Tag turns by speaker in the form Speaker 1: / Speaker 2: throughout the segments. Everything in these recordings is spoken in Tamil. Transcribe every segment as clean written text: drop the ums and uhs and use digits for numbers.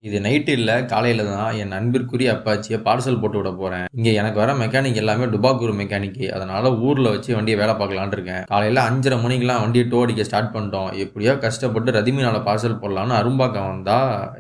Speaker 1: இது நைட்டு இல்ல, காலையில தான் என் நண்பிற்குரிய அப்பாச்சிய பார்சல் போட்டு விட போறேன். இங்க எனக்கு வர மெக்கானிக் எல்லாமே டுபாக்கூர் மெக்கானிக்கு. அதனால ஊர்ல வச்சு வண்டிய வேலை பார்க்கலான்னு இருக்கேன். காலையில 5:30 மணிக்கெல்லாம் வண்டிய டோ அடிக்க ஸ்டார்ட் பண்ணிட்டோம். எப்படியோ கஷ்டப்பட்டு ரதிமீனால பார்சல் போடலான்னு அரும்பாக்கம் வந்தா,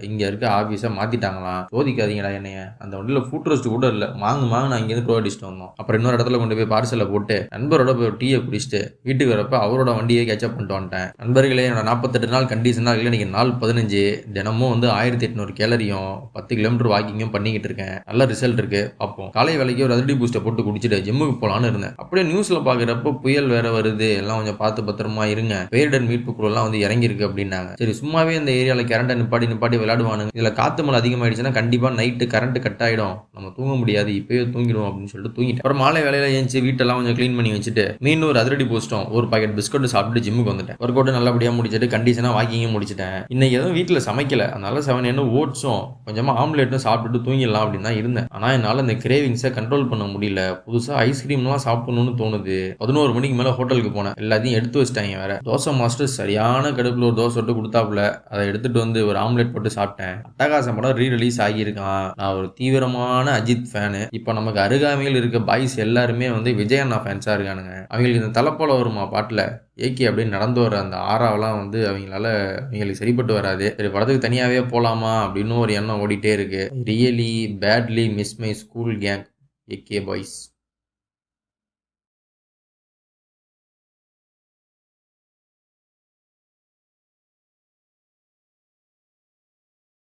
Speaker 1: இங்க இருக்க ஆபீஸ மாத்திட்டாங்களாம். சோதிக்காதீங்கடா என்னைய. அந்த வண்டியில ஃபுட் ரெஸ்ட் கூட இல்ல. மாங்கு அங்கேருந்து டோ அடிச்சுட்டு வந்தோம். அப்புறம் இன்னொரு இடத்துல கொண்டு போய் பார்சல போட்டு, நண்பரோட போய் ஒரு டீய குடிச்சிட்டு, வீட்டுக்கு வரப்ப அவரோட வண்டியை கேட்சப் பண்ணிட்டு வந்துட்டேன். நண்பர்களே, என்னோட 48 நாள் கண்டிஷனா இல்ல, இன்னைக்கு நாள் 15. தினமும் வந்து 1800 கேலரியும் 10 கிலோமீட்டர் வாக்கிங்கும் பண்ணிக்கிட்டு இருக்கேன். நல்ல ரிசல்ட் இருக்கு, பார்ப்போம். காலை வேலைக்கு ஒரு அதிரடி பூஸ்டை போட்டு குடிச்சிட்டு ஜிம்முக்கு போலான்னு இருந்தேன். அப்படியே நியூஸ்ல பாக்குறப்ப புயல் வேற வருது, எல்லாம் கொஞ்சம் பார்த்து பத்திரமா இருங்க, பேரிடர் மீட்பு குழு எல்லாம் வந்து இறங்கி இருக்கு அப்படின்னாங்க. சரி, சும்மாவே இந்த ஏரியால கரண்ட்டை நிப்பாட்டி விளையாடுவானுங்க. இதுல காத்து மழை அதிகமாயிடுச்சுன்னா கண்டிப்பா நைட்டு கரண்ட் கட் ஆயிடும், நம்ம தூங்க முடியாது, இப்பயே தூங்கிடுவோம் அப்படின்னு சொல்லிட்டு தூங்கிட்டேன். அப்புறம் மாலை வேலையில ஏஞ்சி வீட்டெல்லாம் கொஞ்சம் கிளீன் பண்ணி வச்சுட்டு மீண்டும் ஒரு அதிரடி பூஸ்டும் ஒரு பாக்கெட் பிஸ்கட் சாப்பிட்டு ஜிம்முக்கு வந்துட்டேன். ஒர்க் அவுட் நல்லபடியா முடிச்சிட்டு கண்டிஷனா வாக்கிங்கும் முடிச்சிட்டேன். இன்னைக்கு எதுவும் வீட்டுல சமைக்கல, அதனால 7 ஓட்ஸும் கொஞ்சமா ஆம்லேட்டும் சாப்பிட்டுட்டு தூங்கிடலாம் அப்படின்னு தான் இருந்தேன். ஆனா என்னால இந்த கிரேவிங்ஸை கண்ட்ரோல் பண்ண முடியல. புதுசா ஐஸ்கிரீம்லாம் சாப்பிடணும்னு தோணுது. 11 மணிக்கு மேல ஹோட்டலுக்கு போனேன். எல்லாத்தையும் எடுத்து வச்சிட்டாங்க வேற. தோசை மாஸ்டர் சரியான கடுப்புல ஒரு தோசை விட்டு கொடுத்தாப்புல. அதை எடுத்துட்டு வந்து ஒரு ஆம்லேட் போட்டு சாப்பிட்டேன். அட்டகாசம் படம் ரீ-ரிலீஸ் ஆகியிருக்கான். நான் ஒரு தீவிரமான அஜித் ஃபேனு. இப்போ நமக்கு அருகாமையில் இருக்க பாய்ஸ் எல்லாருமே வந்து விஜய் அண்ணா ஃபேன்ஸா இருக்கானுங்க. அவங்களுக்கு இந்த தலைப்போல வருமா பாட்டுல ஏக்கி அப்படியே நடந்து வர அந்த ஆறாவெல்லாம் வந்து அவங்களுக்கு சரிப்பட்டு வராது. சரி, படத்துக்கு தனியாவே போலாமா அப்படின்னு ஒரு எண்ணம் ஓடிட்டே இருக்கு. Really badly miss my school gang AK boys.